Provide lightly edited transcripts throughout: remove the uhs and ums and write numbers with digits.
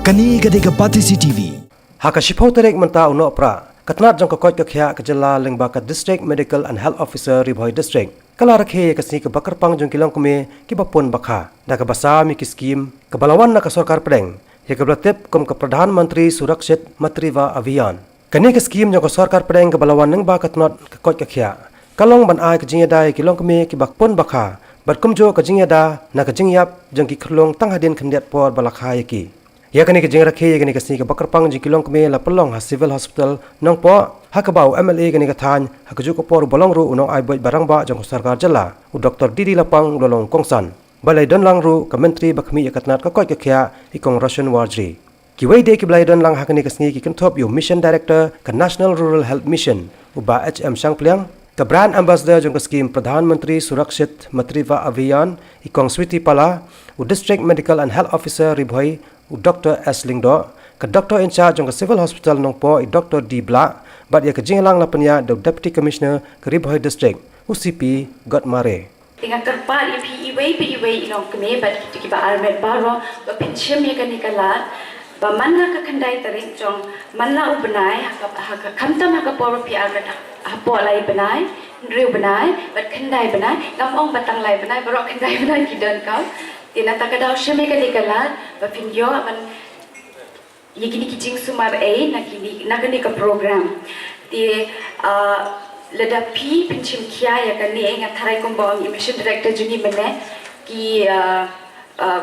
Kani gade Pati CCTV. Haka shipau terek menta uno pra. Katnat jong kakot kakya kejala leng bakat District Medical and Health Officer Ribhoi District. Kala rakhe kasni ke bakar pang jong kilong kume ki bapon bakha. Da ka basa mi ki scheme kebalawan na ka sarkar pedeng. Ye ke blatip kum ke Pradhan Mantri Surakshit Matriva Abhiyan. Kani ke scheme jong ka sarkar pedeng kebalawan neng bakat not kakot kakya. Kalong ban ai ke jingya kilong kume ki bakpon bakha. Bat kumjo ke jingya na ke jingyap jong ki khlong tang hadin khendiat por balakha yaki. Ya kani ke jeng rakhe kani kasni ke bakar pang jikilong kme la pelong ha civil hospital nong po hakabau MLA kani ka than hakaju ko por bolong ru unong ai boi barang ba jong sarkar jala u Dr. Didi Lapang lolong kongsan balai don lang ru ka menteri bakmi yakatnat ka koi ka khya ikong Russian Warji ki wei de ki balai don lang hakani kasni ki kentop yu mission director ka National Rural Health Mission u ba HM Sangpliang ka brand ambassador jong ka scheme Pradhan Mantri Surakshit Matriva Abhiyan ikong Switi Pala u District Medical and Health Officer Ribhoi u Dr. S. Lingdo, ke Dr. in charge jong ke Civil Hospital nong po i Dr. D. Black, bat ya ke jinglang lapanya do Deputy Commissioner ke Ribhoi District, UCP Godmare. Dengan terpat iwei nong keme bat kita armet baro ba pinchim ya kan nikalat ba manna ka khandai tarik jong manna u benai haka khamtam haka por pi armet hapo lai benai riu benai bat khandai benai ngam batang lai benai baro khandai benai kidan kau tina takadau sheme ka nikalat ba pinyo man yekini kijing sumar nakini ka program ti ledapi pinchim kia ya kani ngatharai kombo mission director juni mene ki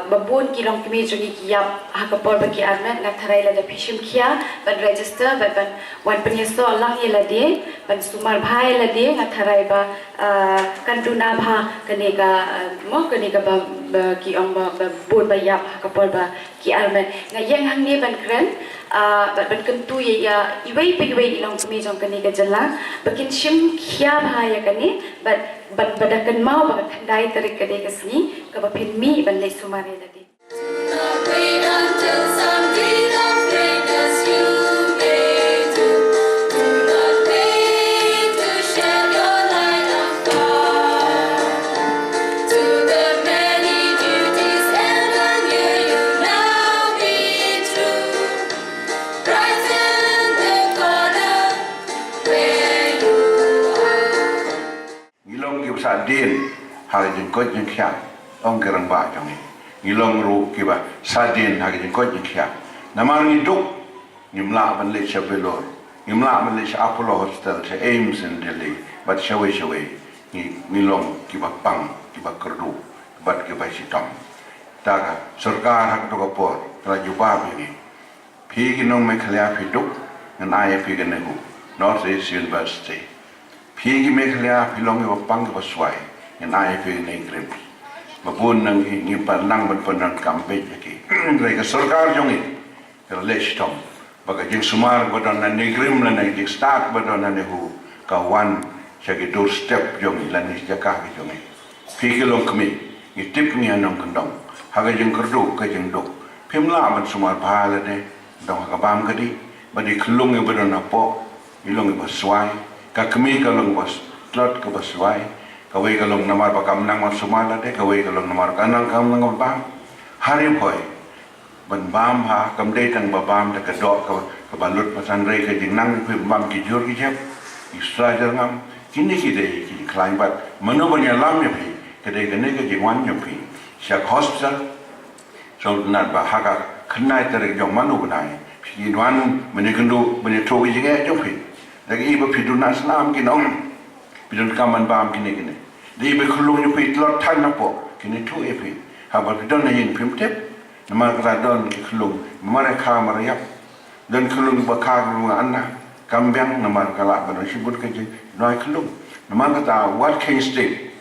babun ki long kemi juni ki yap hakapor bagi arnat ngatharai ledapi shim kia ban register ban wan penyeso lang ye lade ban sumar bhai lade ngatharai ba kanduna bha kani ka mo kani ka ba ki ong ba bun ba yap hakapor ba ki arnat ngayeng hang ni ban kren ban kentu ya iwei ilong kemi jong kani ka jala bakin shim khia bhaya kani ban badakan mau ba khandai tarik kade kasni ka ba phin mi ban le sumare ladi Sadin hari jengkot jengkhiat ong gerang ba jang ni ngilong ru kiba sadin hari jengkot jengkhiat namar ngiduk ngimla ban le chabelor ngimla ban le Apollo Hospital se Aims in Delhi bat shawe ngilong kiba pang kiba kerdu bat kiba sitam taga sarkar hak to por raju ba ni phi ginong me khlia phi duk ngan ai phi gnehu North East University Pigi meklia pilong iwa pang iwa swai yang ayah pigi negeri. Mapun nang ini panang berpenan kampanye lagi. Mereka sarkar jongi kerles tom. Baga jeng sumar badon nan negeri melana jeng start badon nan nehu kawan segi doorstep jongi lanis jakah jongi. Pigi long kami ngitip ni anong kendong. Haga jeng kerdu ke jeng dok. Pimla ban sumar bahala de dong hakabam kadi. Badi kelung iwa badon apo ilong iwa swai. Kami kalong bos slot ke baswai kawai kalong namar pakam nang masumala de kawai kalong namar kanang kam nang bam hari boy ban bam ha kam de tang babam de kedok ke balut pasan rei ke jinang pe bam ki jur ki jep isra jangam kini ki de ki klaim bat mano banya lam ye pi ke de ne ke jingwan ye pi syak hospital so nat ba ha ka khnai tere jong manu banai pi wan mene kendu mene to ki jinge jo pi lagi ibu pidun Islam kinong pidun kaman bam kini di ibu khulung ni pit lot tan napo kini tu epi haba pidun na yin pim tep nama radon ki khulung mare kha marayap dan khulung bakar lu anna kambyang nama kala ban sibut ke noi khulung nama kata what can state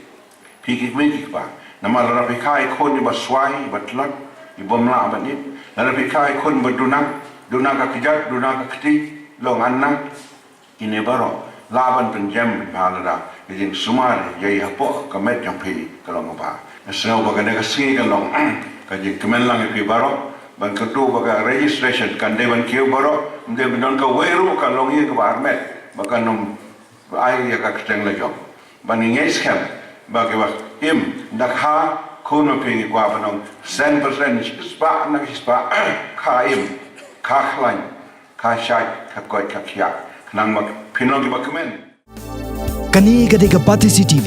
piki miki ba nama rapi kai khon ni baswai batlak ibomla banit rapi kai khon badunang dunang ka kijat dunang ka khti long anna ini baru laban penjam balada jadi sumar jadi apa kemet yang pi kalau apa semua bagai negasi kalau kaji kemenlang pi baru ban kedua bagai registration kan dewan kiu baru dia benar kau weru kalau ini ke barmet bahkan nom air ya kak keteng lejong ban ingin scam bagi im dak ha คุณมาเพียงกว่าพน้อง100% สปะนักสปะข้าเอ็มข้าขลังข้าชายข้าก้อยข้าเขียนนังมาพี่น้องที่มาคอมเมนต์ Kani Kadeka Pati CTV